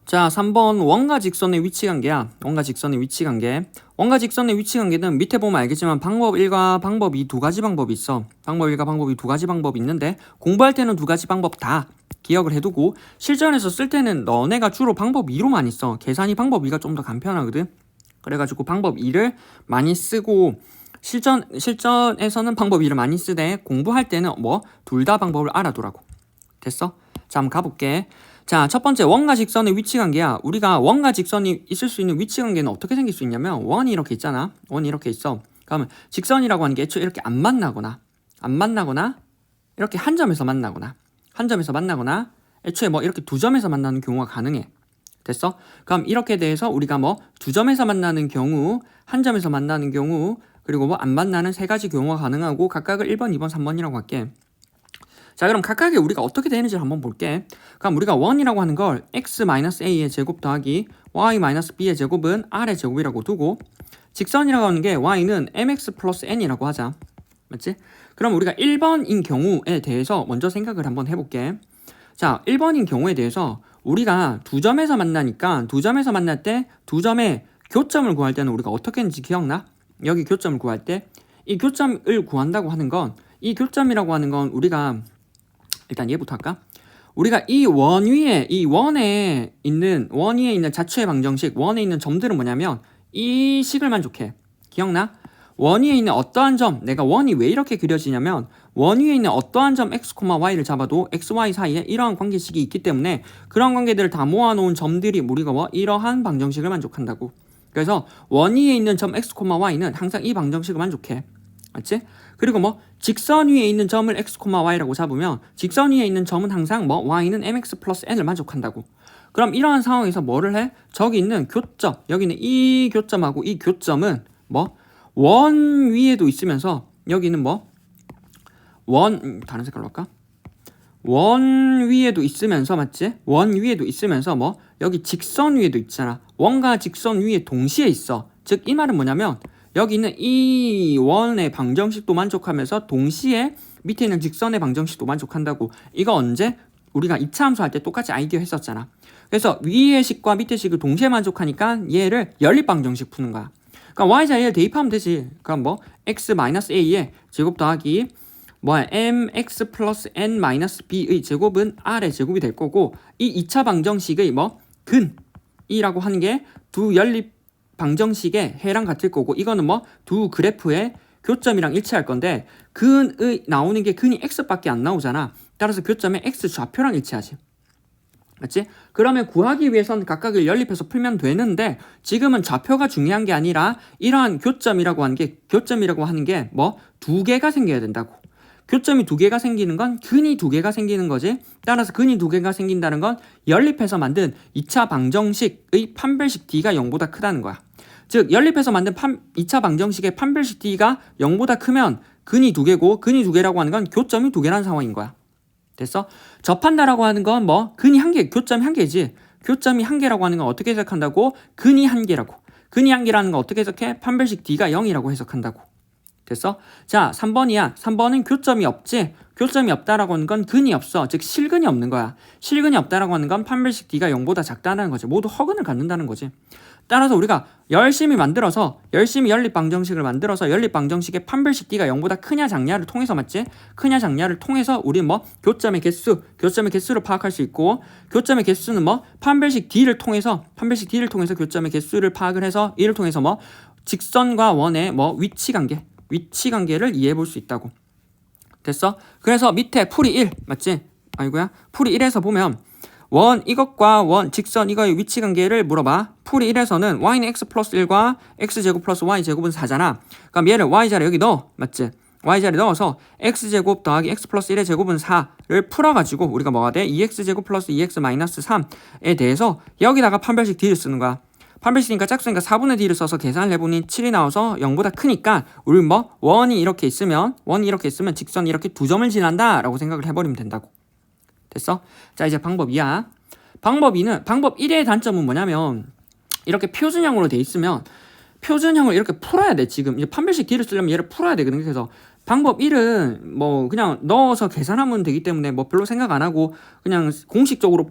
자, 3번 원과 직선의 위치 관계야. 원과 직선의 위치 관계. 원과 직선의 위치 관계는 밑에 보면 알겠지만 방법 1과 방법 2 두 가지 방법이 있어. 방법 1과 방법 2 두 가지 방법이 있는데 공부할 때는 두 가지 방법 다 기억을 해두고 실전에서 쓸 때는 너네가 주로 방법 2로 많이 써. 계산이 방법 2가 좀 더 간편하거든. 그래가지고 방법 2를 많이 쓰고 실전에서는 방법 2를 많이 쓰되 공부할 때는 뭐 둘 다 방법을 알아두라고. 됐어? 자, 한번 가볼게. 자, 첫 번째 원과 직선의 위치 관계야. 우리가 원과 직선이 있을 수 있는 위치 관계는 어떻게 생길 수 있냐면 원이 이렇게 있잖아. 원이 이렇게 있어. 그러면 직선이라고 하는 게 애초에 이렇게 안 만나거나 이렇게 한 점에서 만나거나 애초에 뭐 이렇게 두 점에서 만나는 경우가 가능해. 됐어? 그럼 이렇게 대해서 우리가 뭐 두 점에서 만나는 경우, 한 점에서 만나는 경우, 그리고 뭐 안 만나는 세 가지 경우가 가능하고 각각을 1번, 2번, 3번이라고 할게. 자, 그럼 각각의 우리가 어떻게 되는지를 한번 볼게. 그럼 우리가 1이라고 하는 걸 x-a의 제곱 더하기 y-b의 제곱은 r의 제곱이라고 두고 직선이라고 하는 게 y는 mx 플러스 n이라고 하자. 맞지? 그럼 우리가 1번인 경우에 대해서 먼저 생각을 한번 해볼게. 자, 1번인 경우에 대해서 우리가 두 점에서 만나니까 두 점에서 만날 때 두 점의 교점을 구할 때는 우리가 어떻게 했는지 기억나? 여기 교점을 구할 때 이 교점을 구한다고 하는 건 이 교점이라고 하는 건 우리가 일단 얘부터 할까? 우리가 이 원 위에 이 원에 있는 자초의 방정식 원에 있는 점들은 뭐냐면 이 식을 만족해. 기억나? 원 위에 있는 어떠한 점, 내가 원이 왜 이렇게 그려지냐면 원 위에 있는 어떠한 점 x, y를 잡아도 x, y 사이에 이러한 관계식이 있기 때문에 그런 관계들을 다 모아놓은 점들이 우리가 뭐 이러한 방정식을 만족한다고. 그래서 원 위에 있는 점 x, y는 항상 이 방정식을 만족해. 맞지? 그리고 뭐 직선 위에 있는 점을 x, y라고 잡으면 직선 위에 있는 점은 항상 뭐 y는 mx 플러스 n을 만족한다고. 그럼 이러한 상황에서 뭐를 해? 저기 있는 교점, 여기는 이 교점하고 이 교점은 뭐 원 위에도 있으면서 여기는 뭐 다른 색깔로 할까? 원 위에도 있으면서 맞지? 원 위에도 있으면서 뭐 여기 직선 위에도 있잖아. 원과 직선 위에 동시에 있어. 즉 이 말은 뭐냐면 여기 있는 이 원의 방정식도 만족하면서 동시에 밑에 있는 직선의 방정식도 만족한다고. 이거 언제? 우리가 2차 함수 할 때 똑같이 아이디어 했었잖아. 그래서 위의 식과 밑의 식을 동시에 만족하니까 얘를 연립방정식 푸는 거야. 그러니까 y자리를 대입하면 되지. 그럼 뭐 x-a의 제곱 더하기 mx 플러스 n-b의 제곱은 r의 제곱이 될 거고 이 2차 방정식의 뭐 근이라고 하는 게 두 연립 방정식의 해랑 같을 거고 이거는 뭐 두 그래프의 교점이랑 일치할 건데 근의 나오는 게 근이 x밖에 안 나오잖아. 따라서 교점의 x 좌표랑 일치하지. 맞지? 그러면 구하기 위해서는 각각을 연립해서 풀면 되는데 지금은 좌표가 중요한 게 아니라 이러한 교점이라고 하는 게 뭐 두 개가 생겨야 된다고. 교점이 두 개가 생기는 건 근이 두 개가 생기는 거지. 따라서 근이 두 개가 생긴다는 건 연립해서 만든 2차 방정식의 판별식 d가 0보다 크다는 거야. 즉 연립해서 만든 2차 방정식의 판별식 d가 0보다 크면 근이 두 개고 근이 두 개라고 하는 건 교점이 두 개라는 상황인 거야. 됐어? 접한다라고 하는 건 뭐 근이 한 개, 교점이 한 개지. 교점이 한 개라고 하는 건 어떻게 해석한다고? 근이 한 개라고. 근이 한 개라는 건 어떻게 해석해? 판별식 d가 0이라고 해석한다고. 됐어? 자, 3번이야. 3번은 교점이 없지? 교점이 없다라고 하는 건 근이 없어. 즉 실근이 없는 거야. 실근이 없다라고 하는 건 판별식 d가 0보다 작다는 거지. 모두 허근을 갖는다는 거지. 따라서 우리가 열심히 연립방정식을 만들어서 연립방정식의 판별식 d가 0보다 크냐 작냐를 통해서 맞지? 크냐 작냐를 통해서 우리 뭐 교점의 개수를 파악할 수 있고 교점의 개수는 뭐 판별식 d를 통해서 교점의 개수를 파악을 해서 이를 통해서 뭐 직선과 원의 뭐 위치 관계를 이해해 볼 수 있다고. 됐어? 그래서 밑에 풀이 1 맞지? 풀이 1에서 보면 이것과 직선 이거의 위치 관계를 물어봐. 풀이 1에서는 y는 x 플러스 1과 x제곱 플러스 y제곱은 4잖아. 그럼 얘를 y자리 여기 넣어. 맞지? y자리 넣어서 x제곱 더하기 x 플러스 1의 제곱은 4를 풀어가지고 우리가 뭐가 돼? 2x제곱 플러스 2x 마이너스 3에 대해서 여기다가 판별식 d를 쓰는 거야. 판별식이니까 짝수니까 4분의 d를 써서 계산을 해보니 7이 나와서 0보다 크니까 우리 뭐 원이 이렇게 있으면 직선이 이렇게 두 점을 지난다 라고 생각을 해버리면 된다고. 됐어? 자, 이제 방법 2야. 방법 1의 단점은 뭐냐면 이렇게 표준형으로 돼 있으면 표준형을 이렇게 풀어야 돼. 지금 이제 판별식 d를 쓰려면 얘를 풀어야 되거든. 그래서 방법 1은 뭐 그냥 넣어서 계산하면 되기 때문에 뭐 별로 생각 안 하고 그냥 공식적으로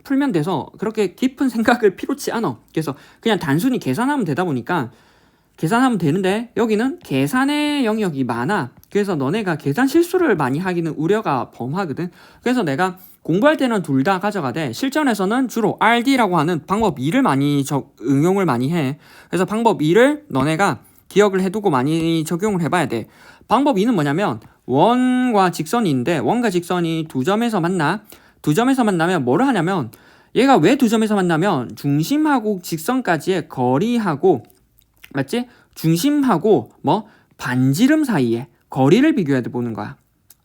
풀면 돼서 그렇게 깊은 생각을 필요치 않아. 그래서 그냥 단순히 계산하면 되다 보니까 계산하면 되는데 여기는 계산의 영역이 많아. 그래서 너네가 계산 실수를 많이 하기는 우려가 범하거든. 그래서 내가 공부할 때는 둘 다 가져가되 실전에서는 주로 RD라고 하는 방법 2를 많이 응용을 많이 해. 그래서 방법 2를 너네가 기억을 해두고 많이 적용을 해봐야 돼. 방법 2는 뭐냐면 원과 직선이 있는데 원과 직선이 두 점에서 만나. 두 점에서 만나면 뭐를 하냐면 얘가 왜 두 점에서 만나면 중심하고 직선까지의 거리하고 맞지? 중심하고 뭐 반지름 사이에 거리를 비교해 보는 거야.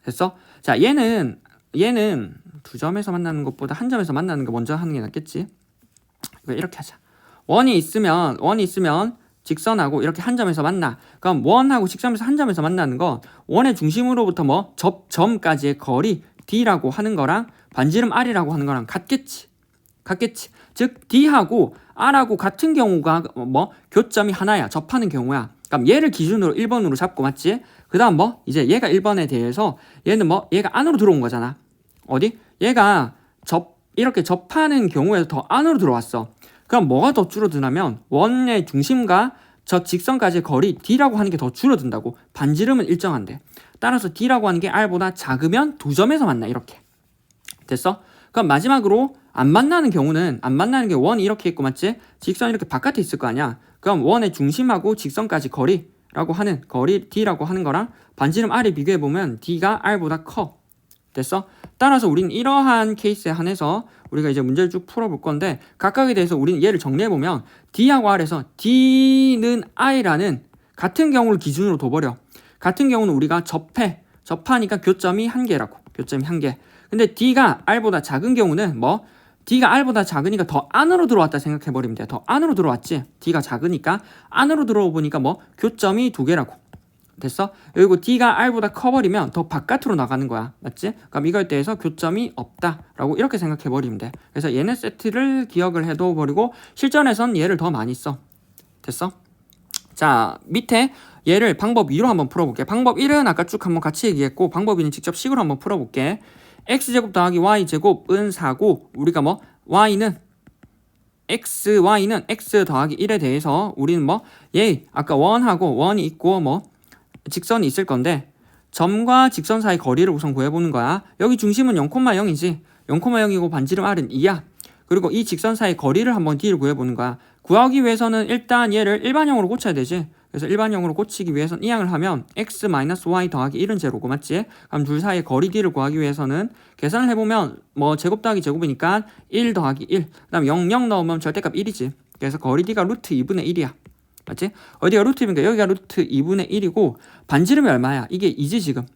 됐어? 자, 얘는 두 점에서 만나는 것보다 한 점에서 만나는 거 먼저 하는 게 낫겠지? 이렇게 하자. 원이 있으면 직선하고 이렇게 한 점에서 만나. 그럼 원하고 직선에서 한 점에서 만나는 건 원의 중심으로부터 뭐 접점까지의 거리 D라고 하는 거랑 반지름 R이라고 하는 거랑 같겠지. 즉 D하고 R하고 같은 경우가 뭐 교점이 하나야. 접하는 경우야. 그럼 얘를 기준으로 1번으로 잡고 맞지? 그 다음 뭐 이제 얘가 1번에 대해서 얘는 뭐 얘가 안으로 들어온 거잖아. 어디? 얘가 이렇게 접하는 경우에서 더 안으로 들어왔어. 그럼 뭐가 더 줄어드냐면 원의 중심과 저 직선까지의 거리 D라고 하는 게 더 줄어든다고. 반지름은 일정한데. 따라서 D라고 하는 게 R보다 작으면 두 점에서 만나. 이렇게. 됐어? 그럼 마지막으로 안 만나는 경우는 안 만나는 게 원이 이렇게 있고 맞지? 직선이 이렇게 바깥에 있을 거 아니야. 그럼 원의 중심하고 직선까지 거리라고 하는 거리 D라고 하는 거랑 반지름 R을 비교해 보면 D가 R보다 커. 됐어? 따라서 우리는 이러한 케이스에 한해서 우리가 이제 문제를 쭉 풀어볼 건데 각각에 대해서 우리는 얘를 정리해보면 D하고 R에서 D는 I라는 같은 경우를 기준으로 둬버려. 같은 경우는 우리가 접하니까 교점이 한 개라고. 교점이 한 개. 근데 D가 R보다 작은 경우는 뭐 D가 R보다 작으니까 더 안으로 들어왔다 생각해버리면 돼. 더 안으로 들어왔지. D가 작으니까 안으로 들어오니까 뭐 교점이 두 개라고. 됐어? 그리고 D가 R보다 커버리면 더 바깥으로 나가는 거야. 맞지? 그럼 이거에 대해서 교점이 없다라고 이렇게 생각해버리면 돼. 그래서 얘네 세트를 기억을 해둬버리고 실전에선 얘를 더 많이 써. 됐어? 자, 밑에 얘를 방법 2로 한번 풀어볼게. 방법 1은 아까 쭉 한번 같이 얘기했고 방법 2는 직접 식으로 한번 풀어볼게. x제곱 더하기 y제곱은 4고 우리가 뭐 y는 x 더하기 1에 대해서 우리는 뭐 얘 아까 원하고 원이 있고 뭐 직선이 있을 건데 점과 직선 사이 거리를 우선 구해보는 거야. 여기 중심은 0,0이지. 0,0이고 반지름 R은 2야. 그리고 이 직선 사이 거리를 한번 D를 구해보는 거야. 구하기 위해서는 일단 얘를 일반형으로 고쳐야 되지. 그래서 일반형으로 고치기 위해서는 이항을 하면 x-y 더하기 1은 제로고 맞지? 그럼 둘 사이의 거리 D를 구하기 위해서는 계산을 해보면 뭐 제곱 더하기 제곱이니까 1 더하기 1. 그 다음 0 넣으면 절대값 1이지. 그래서 거리 D가 루트 2분의 1이야. 맞지? 어디가 루트 2니까 여기가 루트 2분의 1이고 반지름이 얼마야? 이게 2지 지금.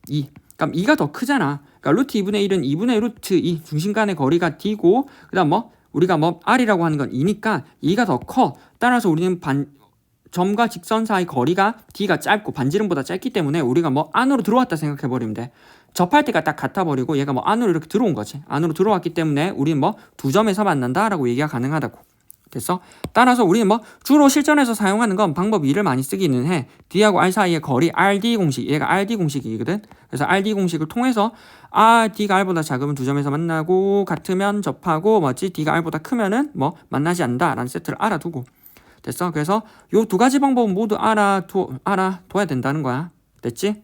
2. 그럼 2가 더 크잖아. 그러니까 루트 2분의 1은 2분의 루트 2 중심 간의 거리가 D고 그 다음 뭐 우리가 뭐 R이라고 하는 건 2니까 2가 더 커. 따라서 우리는 점과 직선 사이 거리가 D가 짧고 반지름보다 짧기 때문에 우리가 뭐 안으로 들어왔다 생각해버리면 돼. 접할 때가 딱 같아버리고 얘가 뭐 안으로 이렇게 들어온 거지. 안으로 들어왔기 때문에 우리는 뭐 두 점에서 만난다라고 얘기가 가능하다고. 됐어? 따라서 우리는 뭐 주로 실전에서 사용하는 건 방법 2를 많이 쓰기는 해. D하고 R 사이의 거리 RD 공식. 얘가 RD 공식이거든. 그래서 RD 공식을 통해서 D가 R보다 작으면 두 점에서 만나고 같으면 접하고 뭐지? D가 R보다 크면은 뭐 만나지 않는다라는 세트를 알아두고. 됐어? 그래서 요 두 가지 방법은 모두 알아둬야 된다는 거야. 됐지?